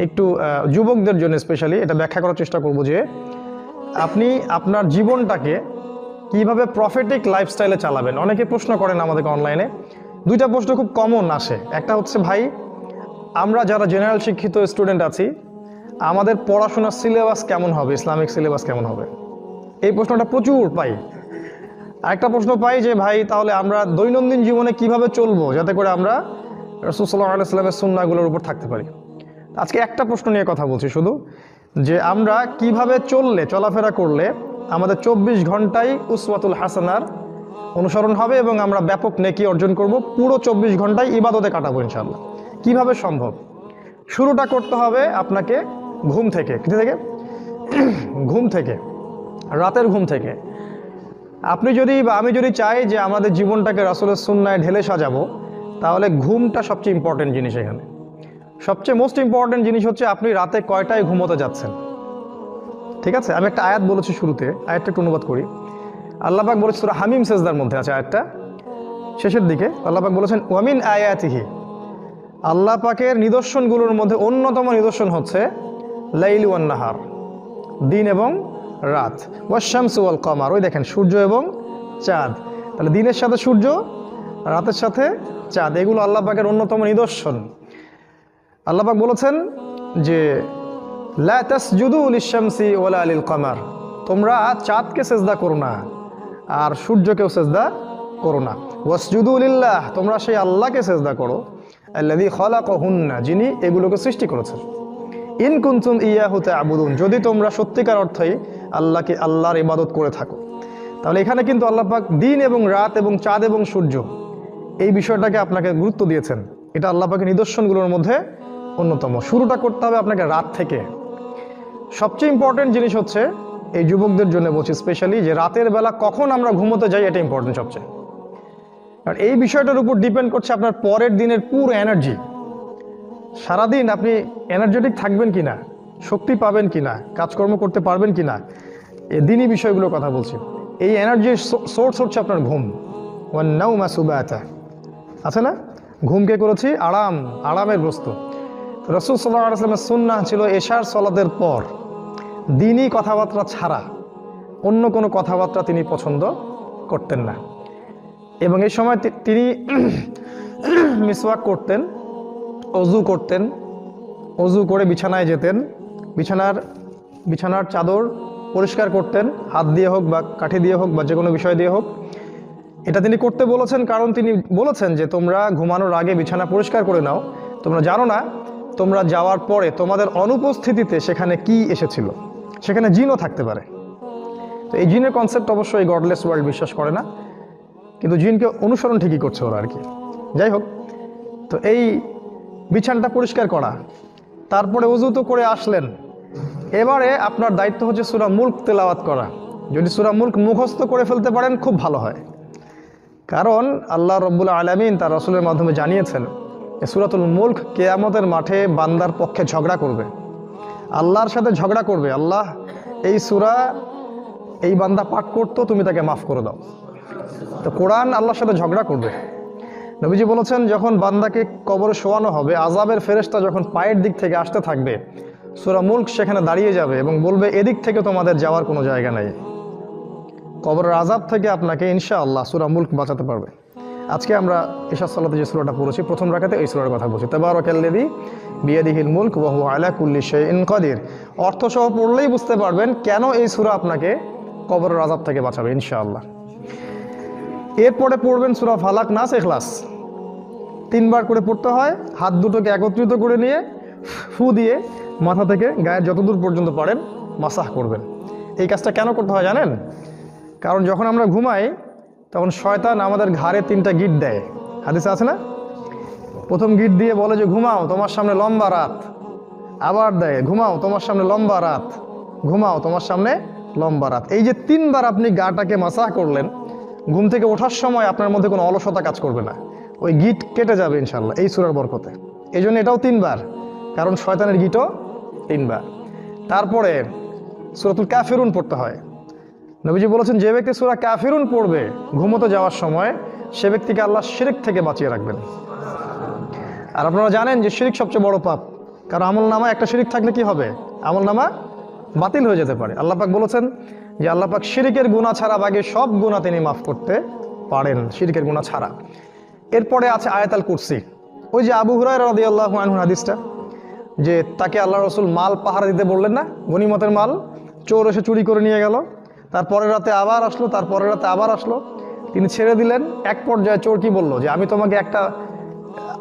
একটু যুবকদের জন্য স্পেশালি এটা ব্যাখ্যা করার চেষ্টা করব যে আপনি আপনার জীবনটাকে কিভাবে প্রফিটিক লাইফস্টাইলে চালাবেন। অনেকে প্রশ্ন করেন আমাদেরকে অনলাইনে, দুইটা প্রশ্ন খুব কমন আসে। একটা হচ্ছে, ভাই আমরা যারা জেনারেল শিক্ষিত স্টুডেন্ট আছি আমাদের পড়াশোনার সিলেবাস কেমন হবে, ইসলামিক সিলেবাস কেমন হবে, এই প্রশ্নটা প্রচুর পাই। আরেকটা প্রশ্ন পাই যে ভাই তাহলে আমরা দৈনন্দিন জীবনে কিভাবে চলবো যাতে করে আমরা রাসূল সাল্লাল্লাহু আলাইহি ওয়াসাল্লামের সুন্নাহগুলোর উপর থাকতে পারি। আজকে একটা প্রশ্ন নিয়ে কথা বলছি শুধু, যে আমরা কিভাবে চলাফেরা করলে আমাদের 24 ঘন্টায় উসওয়াতুল হাসানার অনুসরণ হবে এবং আমরা ব্যাপক নেকি অর্জন করব, পুরো 24 ঘন্টায় ইবাদতে কাটাবো ইনশাআল্লাহ। কিভাবে সম্ভব? শুরুটা করতে হবে আপনাকে ঘুম থেকে। কোথা থেকে? ঘুম থেকে, রাতের ঘুম থেকে। আপনি যদি বা আমি যদি চাই যে আমাদের জীবনটাকে রাসূলের সুন্নায় ঢেলে সাজাবো, তাহলে ঘুমটা সবচেয়ে ইম্পর্টেন্ট জিনিস। এখানে সবচেয়ে মোস্ট ইম্পর্টেন্ট জিনিস হচ্ছে আপনি রাতে কয়টায় ঘুমোতে যাচ্ছেন। ঠিক আছে, আমি একটা আয়াত বলেছি শুরুতে, আয়াতটা একটু অনুবাদ করি। আল্লাহ পাক বলেছে সূরা হামিম সেজদার মধ্যে আছে আয়াতটা, শেষের দিকে আল্লাহ পাক বলেছেন ওয়ামিন আয়াতিহি, আল্লাহ পাকের নিদর্শনগুলোর মধ্যে অন্যতম নিদর্শন হচ্ছে লাইল ওয়ান নাহার, দিন এবং রাত, ওয়াশ-শামসু ওয়াল কমার, ওই দেখেন সূর্য এবং চাঁদ। তাহলে দিনের সাথে সূর্য, রাতের সাথে চাঁদ, এগুলো আল্লাহ পাকের অন্যতম নিদর্শন। আল্লাহ পাক বলেছেন যে লা তাসজুদু লিশ-শামসি ওয়ালা লিল কমার, তোমরা চাঁদকে সেজদা করো না আর সূর্যকেও সেজদা করো না। ওয়াসজুদু লিল্লাহ, তোমরা সেই আল্লাহকে সেজদা করো, আল্লাযী খালাকাহুন্না, যিনি এগুলোকে সৃষ্টি করেছেন। ইন কুনতুম ইয়াহু তা'বুদুন, যদি তোমরা সত্যিকার অর্থেই আল্লাহর ইবাদত করে থাকো। তাহলে এখানে কিন্তু আল্লাহ পাক দিন এবং রাত এবং চাঁদ এবং সূর্য এই বিষয়টাকে আপনাকে গুরুত্ব দিয়েছেন। এটা আল্লাহ পাকের নিদর্শনগুলোর মধ্যে অন্যতম। শুরুটা করতে হবে আপনাকে রাত থেকে। সবচেয়ে ইম্পর্টেন্ট জিনিস হচ্ছে, এই যুবকদের জন্য বলছি স্পেশালি, যে রাতের বেলা কখন আমরা ঘুমোতে যাই এটা ইম্পর্টেন্ট সবচেয়ে। আর এই বিষয়টার উপর ডিপেন্ড করছে আপনার পরের দিনের পুরো এনার্জি। সারাদিন আপনি এনার্জেটিক থাকবেন কিনা, শক্তি পাবেন কিনা, কাজকর্ম করতে পারবেন কিনা, এই দিনই বিষয়গুলোর কথা বলছি। এই এনার্জির সোর্স হচ্ছে আপনার ঘুম। ওয়ান নাওমা সুবাতা, আছে না? ঘুমকে করেছি আরামের বস্তু। রাসূল সাল্লাল্লাহু আলাইহি ওয়াসাল্লামের সুন্নাহ ছিল এশার সালাতের পর দিনই কথাবার্তা ছাড়া অন্য কোনো কথাবার্তা তিনি পছন্দ করতেন না। এবং এই সময় তিনি মিসওয়াক করতেন, অজু করতেন, অজু করে বিছানায় যেতেন, বিছানার চাদর পরিষ্কার করতেন, হাত দিয়ে হোক বা কাঠি দিয়ে হোক বা যে কোনো বিষয় দিয়ে হোক। এটা তিনি করতে বলেছেন কারণ তিনি বলেছেন যে তোমরা ঘুমানোর আগে বিছানা পরিষ্কার করে নাও, তোমরা জানো না তোমরা যাওয়ার পরে তোমাদের অনুপস্থিতিতে সেখানে কি এসেছিল, সেখানে জিনও থাকতে পারে। তো এই জিনের কনসেপ্ট অবশ্যই গডলেস ওয়ার্ল্ড বিশ্বাস করে না, কিন্তু জিনকে অনুসরণ ঠিকই করছে ওরা আর কি। যাই হোক, তো এই বিছানাটা পরিষ্কার করা, তারপরে ওযু তো করে আসলেন, এবারে আপনার দায়িত্ব হচ্ছে সূরা মুলক তেলাওয়াত করা। যদি সূরা মুলক মুখস্থ করে ফেলতে পারেন খুব ভালো হয়, কারণ আল্লাহ রাব্বুল আলামিন তার রাসূলের মাধ্যমে জানিয়েছেন যে সূরাতুল মুলক কিয়ামতের মাঠে বান্দার পক্ষে ঝগড়া করবে, আল্লাহর সাথে ঝগড়া করবে। আল্লাহ এই সূরা এই বান্দা পাঠ করতো, তুমি তাকে মাফ করে দাও। তো কোরআন আল্লাহর সাথে ঝগড়া করবে। নবীজি বলেছেন যখন বান্দাকে কবরে শোয়ানো হবে, আযাবের ফেরেশতা যখন পায়ের দিক থেকে আসতে থাকবে, সূরা মুলক সেখানে দাঁড়িয়ে যাবে এবং বলবে এদিক থেকে তোমাদের যাওয়ার কোনো জায়গা নেই। কবরের আযাব থেকে আপনাকে ইনশাআল্লাহ সূরা মুলক বাঁচাতে পারবে। আজকে আমরা ইশার সালাতে যে সূরাটা পড়েছি প্রথম রাকাতে, এই সূরার কথা বলছি, তাবারাকাল্লাযী বিয়াদিহিল মুলক ওয়া হুয়া আলা কুল্লি শাইইন কাদির। অর্থসহ পড়লেই বুঝতে পারবেন কেন এই সূরা আপনাকে কবরের আযাব থেকে বাঁচাবে ইনশাআল্লাহ। এরপরে পড়বেন সূরা ফালাক, নাস, ইখলাস। 3 বার করে পড়তে হয়। হাত দুটোকে একত্রিত করে নিয়ে ফু দিয়ে মাথা থেকে গায়ের যতদূর পর্যন্ত পারেন মাসাহ করবেন। এই কাজটা কেন করতে হয় জানেন? কারণ যখন আমরা ঘুমাই তখন শয়তান আমাদের ঘাড়ে 3টা গিট দেয়, হাদিসে আছে না? প্রথম গিট দিয়ে বলে যে ঘুমাও, তোমার সামনে লম্বা রাত। আবার দেয় ঘুমাও, তোমার সামনে লম্বা রাত, ঘুমাও, তোমার সামনে লম্বা রাত। এই যে 3 বার আপনি গাটাকে মাসাহ করলেন, ঘুম থেকে ওঠার সময় আপনার মধ্যে কোনো অলসতা কাজ করবে না, ওই গিট কেটে যাবে ইনশাআল্লাহ এই সূরার বরকতে। এই জন্য এটাও 3 বার, কারণ শয়তানের গিটও 3 বার। তারপরে সূরাতুল কাফিরুন পড়তে হয়। নবীজি বলেছেন যে ব্যক্তি সূরা কাফিরুন পড়বে ঘুমোতে যাওয়ার সময়, সে ব্যক্তিকে আল্লাহ শিরক থেকে বাঁচিয়ে রাখবেন। আর আপনারা জানেন যে শিরক সবচেয়ে বড় পাপ। কারণ আমল নামা একটা শিরিক থাকলে কি হবে, আমল নামা বাতিল হয়ে যেতে পারে। আল্লাহ পাক বলেছেন যে আল্লাহ পাক শিরিকের গুনাহ ছাড়া বাকি সব গুনাহ তিনি মাফ করতে পারেন, শিরিকের গুনাহ ছাড়া। এরপরে আছে আয়াতুল কুরসি। ওই যে আবু হুরায়রা রাদিয়াল্লাহু আনহু হাদিসটা, যে তাকে আল্লাহ রসুল মাল পাহারা দিতে বললেন না, গনিমতের মাল, চোর এসে চুরি করে নিয়ে গেল, তারপরের রাতে আবার আসলো, তারপরের রাতে আবার আসলো, তিনি ছেড়ে দিলেন। এক পর্যায়ে চোর কি বলল, যে আমি তোমাকে একটা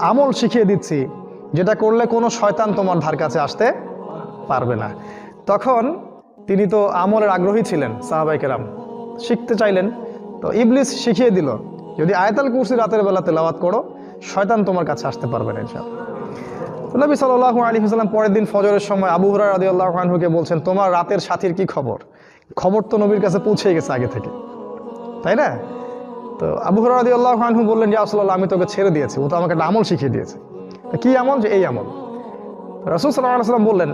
আমল শিখিয়ে দিচ্ছি যেটা করলে কোনো শয়তান তোমার ধার কাছে আসতে পারবে না। তখন তিনি তো আমলের আগ্রহী ছিলেন, সাহাবায়ে কেরাম শিখতে চাইলেন, তো ইবলিস শিখিয়ে দিল যদি আয়াতুল কুরসি রাতের বেলা তেলাওয়াত করো শয়তান তোমার কাছে আসতে পারবে না ইনশাআল্লাহ। নবী সাল্লাল্লাহু আলাইহি ওয়াসাল্লাম পরের দিন ফজরের সময় আবু হুরায়রা রাদিয়াল্লাহু আনহুকে বলছেন, তোমার রাতের সাথীর কি খবর? খবর তো নবীর কাছে পৌঁছে গেছে আগে থেকে, তাই না? তো আবু হুরায়রা রাদিয়াল্লাহু আনহু বললেন, ইয়া রাসূলুল্লাহ, আমি তোকে ছেড়ে দিয়েছি, ও তো আমাকে একটা আমল শিখিয়ে দিয়েছে। কি আমল? যে এই আমল। রাসূল সাল্লাল্লাহু আলাইহি ওয়াসাল্লাম বললেন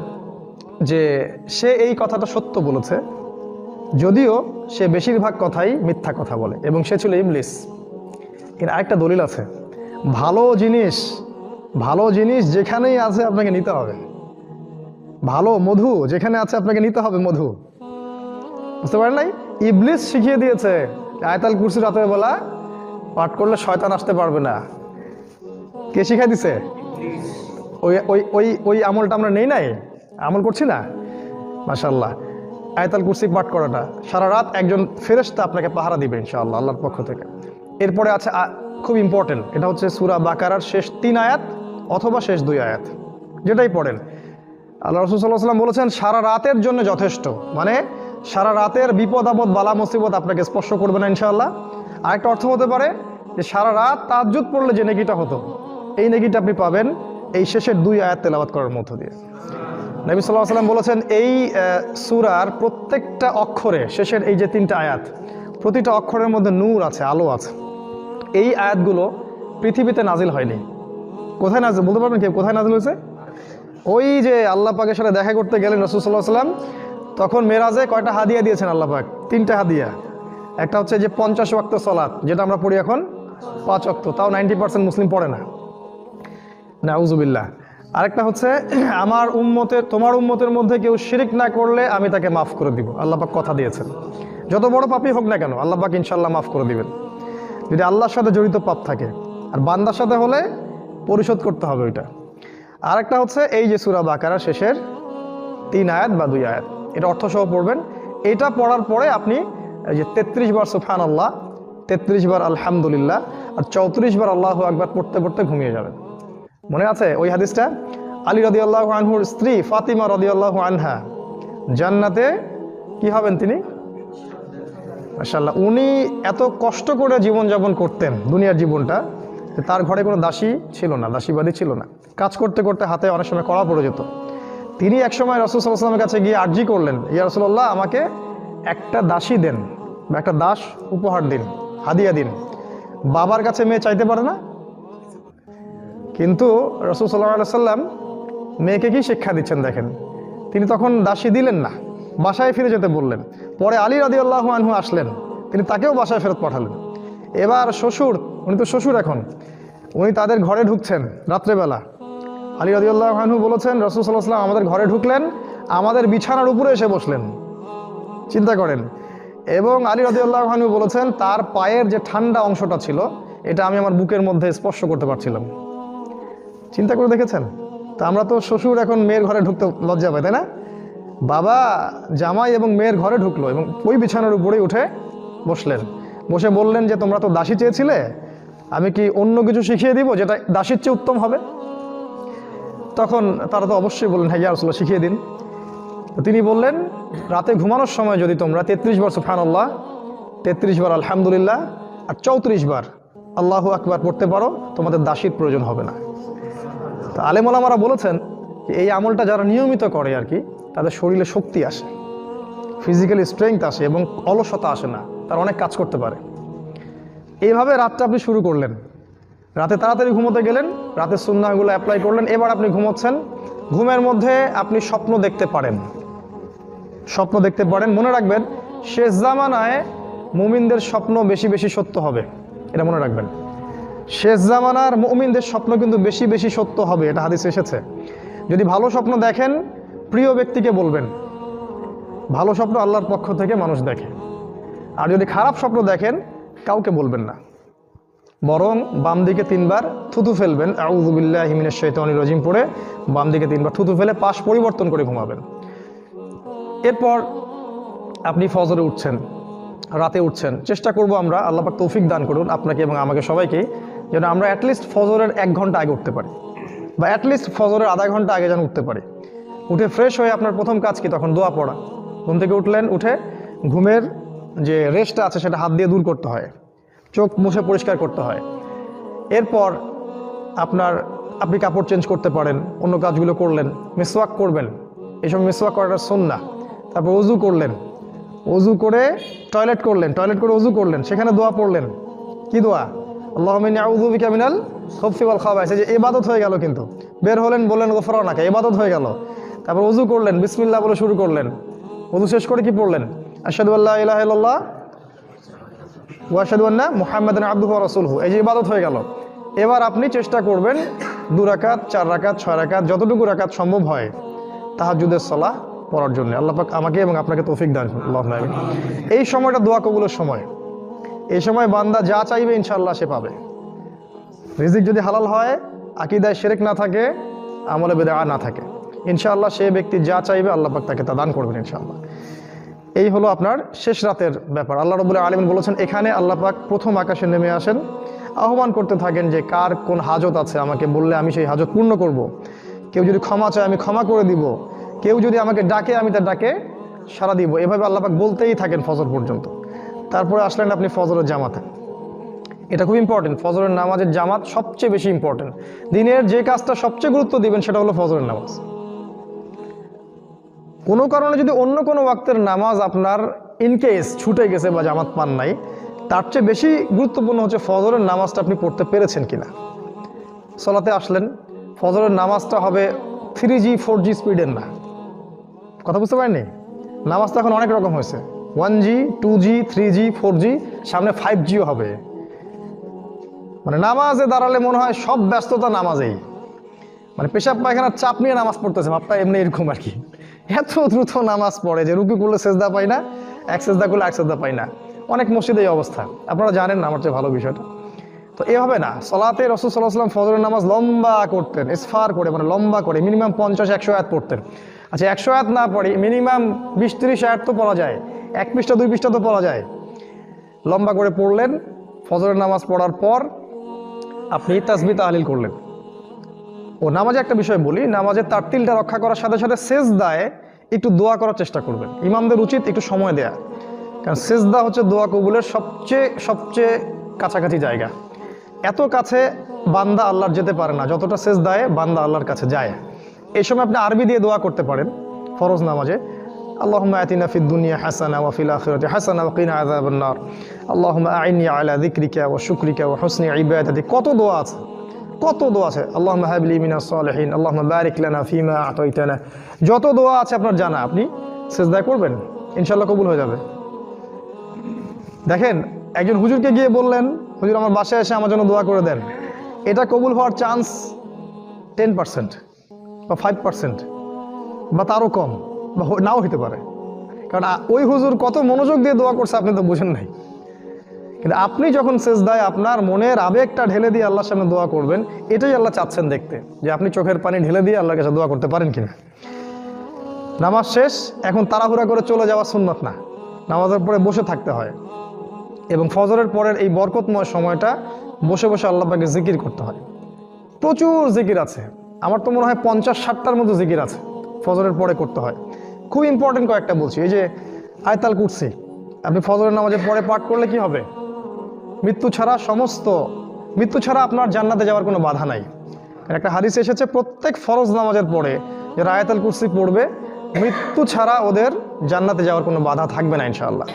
যে সে এই কথাটা সত্য বলেছে, যদিও সে বেশিরভাগ কথাই মিথ্যা কথা বলে, এবং সে ছিল ইবলিস। এর আরেকটা দলিল আছে, ভালো জিনিস যেখানেই আছে আপনাকে নিতে হবে। ভালো মধু যেখানে আছে আপনাকে নিতে হবে মধু, বুঝতে পারেন নাই? ইবলিস শিখিয়ে দিয়েছে আয়াতুল কুরসি রাতের বেলা পাঠ করলে শয়তান আসতে পারবে না। কে শিখাই দিছে? ওই ওই ওই ওই আমলটা আমরা নেই নাই, আমল করছি না, মাশাআল্লাহ। আয়াতুল কুরসি পাঠ করাটা সারা রাত একজন ফেরেশতা আপনাকে পাহারা দিবে ইনশাআল্লাহ আল্লাহর পক্ষ থেকে। এরপরে আছে খুব ইম্পর্টেন্ট, এটা হচ্ছে সূরা বাকারার শেষ 3 আয়াত অথবা শেষ 2 আয়াত, যেটাই পড়েন। আল্লাহ রাসূল সাল্লাল্লাহু আলাইহি ওয়াসাল্লাম বলেছেন সারা রাতের জন্য যথেষ্ট, মানে সারা রাতের বিপদ আপদ বালা মুসিবত আপনাকে স্পর্শ করবে না ইনশাআল্লাহ। আরেকটা অর্থ হতে পারে যে সারা রাত তাহাজ্জুদ পড়লে যে নেকিটা হতো, এই নেকিটা আপনি পাবেন এই শেষের 2 আয়াত তেলাওয়াত করার মধ্য দিয়ে। নবী সাল্লাল্লাহু আলাইহি ওয়াসাল্লাম বলেছেন এই সূরার প্রত্যেকটা অক্ষরে, শেষের এই যে 3টা আয়াত, প্রতিটা অক্ষরের মধ্যে নূর আছে, আলো আছে। এই আয়াতগুলো পৃথিবীতে নাজিল হয়নি। কোথায় নাজিল বলতে পারবেন কেউ? কোথায় নাজিল হয়েছে? ওই যে আল্লাহ পাকের সাথে দেখা করতে গেলেন রাসূল সাল্লাল্লাহু আলাইহি ওয়াসাল্লাম, তখন মেরাজে কয়টা হাদিয়া দিয়েছেন আল্লাহ পাক? 3টা হাদিয়া। একটা হচ্ছে যে 50 ওয়াক্ত সালাত, যেটা আমরা পড়ি এখন 5 ওয়াক্ত, তাও 90% মুসলিম পড়ে না, নাউজুবিল্লাহ। আরেকটা হচ্ছে আমার উম্মতের, তোমার উম্মতের মধ্যে কেউ শিরিক না করলে আমি তাকে মাফ করে দিব। আল্লাহ পাক কথা দিয়েছেন, যত বড় পাপই হোক না কেন আল্লাহ পাক ইনশাআল্লাহ মাফ করে দিবেন, যদি আল্লাহর সাথে জড়িত পাপ থাকে। আর বান্দার সাথে হলে পরিশোধ করতে হবে ওইটা। আরেকটা হচ্ছে এই যে সূরা বাকারার শেষের 3 আয়াত বা 2 আয়াত, এটা অর্থসহ পড়বেন। এটা পড়ার পরে আপনি এই যে 33 বার সুবহানাল্লাহ, 33 বার আলহামদুলিল্লাহ আর 34 বার আল্লাহু আকবার পড়তে পড়তে ঘুমিয়ে যাবেন। মনে আছে ওই হাদিসটা? আলী রাদিয়াল্লাহু আনহুর স্ত্রী ফাতিমা রাদিয়াল্লাহু আনহা জান্নাতে কি হবেন তিনি? মাশাআল্লাহ। উনি এত কষ্ট করে জীবনযাপন করতেন দুনিয়ার জীবনটা, তার ঘরে কোনো দাসী ছিল না, দাসীবাদী ছিল না। কাজ করতে করতে হাতে অনেক সময় কড়া পড়ে যেত। তিনি একসময় রাসূল সাল্লাল্লাহু আলাইহি ওয়াসাল্লামের কাছে গিয়ে আরজি করলেন, ইয়া রাসূলুল্লাহ, আমাকে একটা দাসী দেন বা একটা দাস উপহার দিন, হাদিয়া দিন। বাবার কাছে মেয়ে চাইতে পারে না, কিন্তু রাসূল সাল্লাল্লাহু আলাইহি ওয়াসাল্লাম মেয়েকে কি শিক্ষা দিচ্ছেন দেখেন। তিনি তখন দাসী দিলেন না, বাসায় ফিরে যেতে বললেন। পরে আলী রাদিয়াল্লাহু আনহু আসলেন, তিনি তাকেও বাসায় ফেরত পাঠালেন। এবার শ্বশুর, উনি তো শ্বশুর এখন, উনি তাদের ঘরে ঢুকছেন রাত্রেবেলা। আলী রাদিয়াল্লাহু আনহু বলেছেন রাসূল সাল্লাল্লাহু আলাইহি ওয়াসাল্লাম আমাদের ঘরে ঢুকলেন, আমাদের বিছানার উপরে এসে বসলেন, চিন্তা করেন। এবং আলী রাদিয়াল্লাহু আনহু বলেছেন তার পায়ের যে ঠান্ডা অংশটা ছিল এটা আমি আমার বুকের মধ্যে স্পর্শ করতে পারছিলাম। চিন্তা করে দেখেছেন? তা আমরা তো শ্বশুর এখন মেয়ের ঘরে ঢুকতে লজ্জা পাই, তাই না? বাবা জামাই এবং মেয়ের ঘরে ঢুকলো এবং ওই বিছানার উপরেই উঠে বসলেন, বসে বললেন যে তোমরা তো দাসী চেয়েছিলে, আমি কি অন্য কিছু শিখিয়ে দিব যেটা দাসীর চেয়ে উত্তম হবে? তখন তারা তো অবশ্যই বললেন হ্যাঁ ইয়া রাসূলুল্লাহ, শিখিয়ে দিন। তো তিনি বললেন রাতে ঘুমানোর সময় যদি তোমরা 33 বার সুবহানাল্লাহ, 33 বার আলহামদুলিল্লাহ আর 34 বার আল্লাহু আকবার পড়তে পারো, তোমাদের দাসীর প্রয়োজন হবে না। তো আলেম ওলামারা বলেছেন যে এই আমলটা যারা নিয়মিত করে আর কি, তাদের শরীরে শক্তি আসে, ফিজিক্যালি স্ট্রেংথ আসে এবং অলসতা আসে না, তারা অনেক কাজ করতে পারে। এইভাবে রাতটা আপনি শুরু করলেন, রাতে তাড়াতাড়ি ঘুমোতে গেলেন, রাতের সুন্নাহগুলো অ্যাপ্লাই করলেন, এবার আপনি ঘুমোচ্ছেন। ঘুমের মধ্যে আপনি স্বপ্ন দেখতে পারেন, স্বপ্ন দেখতে পারেন। মনে রাখবেন শেষ জামানায় মুমিনদের স্বপ্ন বেশি বেশি সত্য হবে, এটা মনে রাখবেন। শেষ জামানার মুমিনদের স্বপ্ন কিন্তু বেশি বেশি সত্য হবে, এটা হাদিসে এসেছে। যদি ভালো স্বপ্ন দেখেন প্রিয় ব্যক্তিকে বলবেন, ভালো স্বপ্ন আল্লাহর পক্ষ থেকে মানুষ দেখে। আর যদি খারাপ স্বপ্ন দেখেন কাউকে বলবেন না, বরং বাম দিকে 3 বার থুতু ফেলবেন, আউযু বিল্লাহি মিনাশ শাইতানির রাজিম পড়ে বাম দিকে 3 বার থুতু ফেলে পাশ পরিবর্তন করে ঘুমাবেন। এরপর আপনি ফজরে উঠছেন, রাতে উঠছেন, চেষ্টা করব আমরা, আল্লাহ পাক তৌফিক দান করুন আপনাকে এবং আমাকে সবাইকেই, যেন আমরা অ্যাটলিস্ট ফজরের 1 ঘন্টা আগে উঠতে পারি, বা অ্যাটলিস্ট ফজরের আধা ঘন্টা আগে যেন উঠতে পারি। উঠে ফ্রেশ হয়ে আপনার প্রথম কাজ কি? তখন দোয়া পড়া। ঘুম থেকে উঠলেন, উঠে ঘুমের যে রেস্টটা আছে সেটা হাত দিয়ে দূর করতে হয়, চোখ মুছে পরিষ্কার করতে হয়। এরপর আপনি কাপড় চেঞ্জ করতে পারেন, অন্য কাজগুলো করলেন, মিসওয়াক করবেন, এই সময় মিসওয়াক করাটা সুন্নাহ। তারপর ওযু করলেন, ওযু করে টয়লেট করলেন, টয়লেট করে ওযু করলেন, সেখানে দোয়া পড়লেন। কি দোয়া? আল্লাহুম্মা ইন্নী আউযু বিকা মিনাল খুবসি ওয়াল খাবাইস। এই যে ইবাদত হয়ে গেল, কিন্তু বের হলেন বললেন গফরানাকা, ইবাদত হয়ে গেল। তারপর ওযু করলেন, বিসমিল্লাহ বলে শুরু করলেন, ওযু শেষ করে কি পড়লেন? আশহাদু আল্লা ইলাহা ইল্লাল্লাহ ওয়া আশহাদু আন্না মুহাম্মাদান আবদুহু ওয়া রাসূলুহু। এই যে ইবাদত হয়ে গেল। এবার আপনি চেষ্টা করবেন 2 রাকাত, 4 রাকাত, 6 রাকাত, যতটুকু রাকাত সম্ভব হয় তাহাজ্জুদের সালাহ পড়ার জন্য। আল্লাহ পাক আমাকে এবং আপনাকে তৌফিক দান করুন, আল্লাহুম্মা আমিন। এই সময়টা দোয়া কবুলের সময়। এই সময় বান্দা যা চাইবে ইনশাআল্লাহ সে পাবে। রিজিক যদি হালাল হয়, আকীদায় শিরক না থাকে, আমলে বিদআ না থাকে, ইনশাআল্লাহ সে ব্যক্তি যা চাইবে আল্লাহ পাক তাকে তা দান করবেন ইনশাআল্লাহ। এই হলো আপনার শেষ রাতের ব্যাপার। আল্লাহ রাব্বুল আলামিন বলেছেন, এখানে আল্লাহ পাক প্রথম আকাশে নেমে আসেন, আহ্বান করতে থাকেন যে কার কোন হাজত আছে আমাকে বললে আমি সেই হাজত পূর্ণ করব। কেউ যদি ক্ষমা চায় আমি ক্ষমা করে দিব, কেউ যদি আমাকে ডাকে আমি তার ডাকে সাড়া দিব। এভাবে আল্লাহ পাক বলতেই থাকেন ফজর পর্যন্ত। তারপরে আসলেন আপনি ফজরের জামাতে। এটা খুব ইম্পর্টেন্ট, ফজরের নামাজের জামাত সবচেয়ে বেশি ইম্পর্টেন্ট। দিনের যে কাজটা সবচেয়ে গুরুত্ব দিবেন সেটা হলো ফজরের নামাজ। কোনো কারণে যদি অন্য কোনো ওয়াক্তের নামাজ আপনার ইনকেস ছুটে গেছে বা জামাত পান নাই, তার চেয়ে বেশি গুরুত্বপূর্ণ হচ্ছে ফজরের নামাজটা আপনি পড়তে পেরেছেন কিনা। সলাতে আসলেন, ফজরের নামাজটা হবে 3G 4G স্পিডের না। কথা বুঝতে পারেননি? নামাজটা এখন অনেক রকম হয়েছে, 1G 2G 3G 4G, সামনে 5Gও হবে। মানে নামাজে দাঁড়ালে মনে হয় সব ব্যস্ততা নামাজেই, মানে পেশাব পায়খানার চাপ নিয়ে নামাজ পড়তেছে, ভাবটা এমনি এরকম আর কি। এত দ্রুত নামাজ পড়ে যে রুকু করলে সেজদা পাই না, এক সেজদা করলে এক সেজদা পাই না। অনেক মসজিদে এই অবস্থা, আপনারা জানেন না আমার চেয়ে ভালো বিষয়টা। তো এভাবে না, সলাতে রাসূল সাল্লাল্লাহু আলাইহি ওয়াসাল্লাম ফজরের নামাজ লম্বা করতেন, ইসফার করে, মানে লম্বা করে, মিনিমাম 50-100 আয়াত পড়তেন। আচ্ছা 100 আয়াত না পড়ি, মিনিমাম 20-30 আয়াত তো পড়া যায়, 1 পৃষ্ঠা 2 পৃষ্ঠা তো পড়া যায়। লম্বা করে পড়লেন, ফজরের নামাজ পড়ার পর আপনি তাসবিহ তাহলিল করলেন। ও নামাজে একটা বিষয় বলি, নামাজের তারতিলটা রক্ষা করার সাথে সাথে সেজদায় একটু দোয়া করার চেষ্টা করবেন। ইমামদের উচিত একটু সময় দেয়া, কারণ সেজদা হচ্ছে দোয়া কবুলের সবচেয়ে কাছাকাছি জায়গা। এত কাছে বান্দা আল্লাহর যেতে পারে না যতটা সেজদায় বান্দা আল্লাহর কাছে যায়। এই সময় আপনি আরবি দিয়ে দোয়া করতে পারেন ফরজ নামাজে, আল্লাহুম্মা আতিনা ফিদ দুনিয়া হাসানা ওয়া ফিল আখিরাতি হাসানা ওয়া কিনা আযাবান নার, আল্লাহুম্মা আইন্নি আলা যিকরিকা ওয়া শুকরিকা ওয়া হুসনি ইবাদাতি। কত দোয়া আছে, কত দোয়া আছে। আল্লাহুম্মা হাবলি মিনাস সালিহিন, আল্লাহুম্মা বারিক লানা ফিমা আতাইতানা। যত দোয়া আছে আপনার জানা, আপনি সিজদায় করবেন, ইনশাআল্লাহ কবুল হয়ে যাবে। দেখেন, একজন হুজুরকে গিয়ে বললেন, হুজুর আমার বাসায় এসে আমার জন্য দোয়া করে দেন, এটা কবুল হওয়ার চান্স 10% বা 5% বা তারও কম, বা নাও হতে পারে। কারণ ওই হুজুর কত মনোযোগ দিয়ে দোয়া করছে আপনি তো বুঝেন নাই। কিন্তু আপনি যখন সেজদায় আপনার মনের আবেগটা ঢেলে দিয়ে আল্লাহর সামনে দোয়া করবেন, এটাই আল্লাহ চাচ্ছেন দেখতে, যে আপনি চোখের পানি ঢেলে দিয়ে আল্লাহর কাছে দোয়া করতে পারেন কিনা। নামাজ শেষ, এখন তাড়াহুড়া করে চলে যাওয়া সুন্নাত না, নামাজের পরে বসে থাকতে হয়। এবং ফজরের পরের এই বরকতময় সময়টা বসে বসে আল্লাহ পাকে জিকির করতে হয়। প্রচুর জিকির আছে, আমার তো মনে হয় 50-60টার মতো জিকির আছে ফজরের পরে করতে হয়। খুব ইম্পর্টেন্ট কয়েকটা বলছি। এই যে আয়াতুল কুরসি আপনি ফজরের নামাজের পরে পাঠ করলে কি হবে? মৃত্যু ছাড়া আপনার জান্নাতে যাওয়ার কোনো বাধা নাই। একটা হাদিস এসেছে, প্রত্যেক ফরজ নামাজের পরে যারা আয়াতুল কুরসি পড়বে, মৃত্যু ছাড়া ওদের জান্নাতে যাওয়ার কোনো বাধা থাকবে না ইনশাআল্লাহ।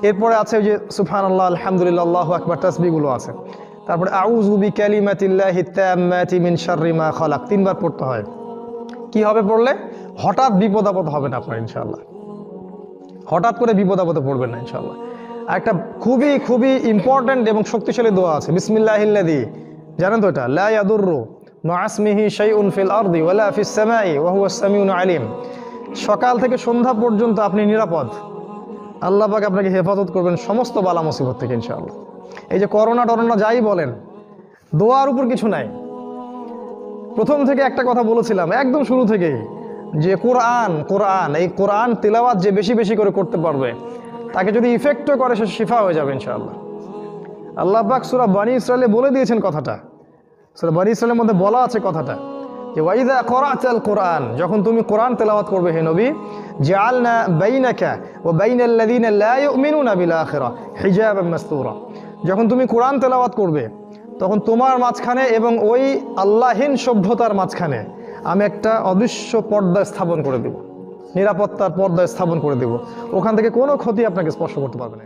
এরপরে আছে ওই যে সুবহানাল্লাহ, আলহামদুলিল্লাহ, আল্লাহু আকবার, তাসবিহগুলো আছে। তারপরে আউযু বিকালিমাতিল্লাহি তাম্মাতি মিন শাররি মা খালাক 3 বার পড়তে হয়। কি হবে পড়লে? হঠাৎ বিপদ আপদ হবে না আপনার ইনশাআল্লাহ, হঠাৎ করে বিপদ আপদে পড়বেন না ইনশাআল্লাহ। আর একটা খুবই ইম্পর্টেন্ট এবং শক্তিশালী দোয়া আছে, বিসমিল্লাহিল্লাযী, জানেন তো এটা? লা ইয়াদুররু মা ইসমিহি শাইউন ফিল আরদি ওয়ালা ফিস সামাই ওয়া হুয়া সামিউন আলিম। সকাল থেকে সন্ধ্যা পর্যন্ত আপনি নিরাপদ। আল্লাহ পাক আপনাকে হেফাজত করবেন সমস্ত বালা মুসিবত থেকে ইনশাআল্লাহ। এই যে করোনা টরোনা যাই বলেন, দোয়ার উপর কিছু নাই। প্রথম থেকে একটা কথা বলেছিলাম একদম শুরু থেকেই, যে কোরআন এই কোরআন তিলাওয়াত যে বেশি বেশি করে করতে পারবে, তাকে যদি ইফেক্টও করে সে শিফা হয়ে যাবে ইনশাআল্লাহ। আল্লাহ পাক সূরা বনী ইসরাঈলে বলে দিয়েছেন কথাটা। সূরা বনী ইসরাঈলের মধ্যে বলা আছে কথাটা যে ওয়াইদা করাতাল কোরআন, যখন তুমি কোরআন তেলাওয়াত করবে হে নবী, জাআলনা বাইনাকা ওয়া বাইনাল্লাযিনা লা ইউমিনুনা বিল আখিরাহ হিজাবাম মাসতুরা, যখন তুমি কোরআন তেলাওয়াত করবে তখন তোমার মাঝখানে এবং ওই আল্লাহহীন সভ্যতার মাঝখানে আমি একটা অদৃশ্য পর্দা স্থাপন করে দেব, নিরাপত্তার পর্দা স্থাপন করে দেব। ওখান থেকে কোনো ক্ষতি আপনাকে স্পর্শ করতে পারবে না।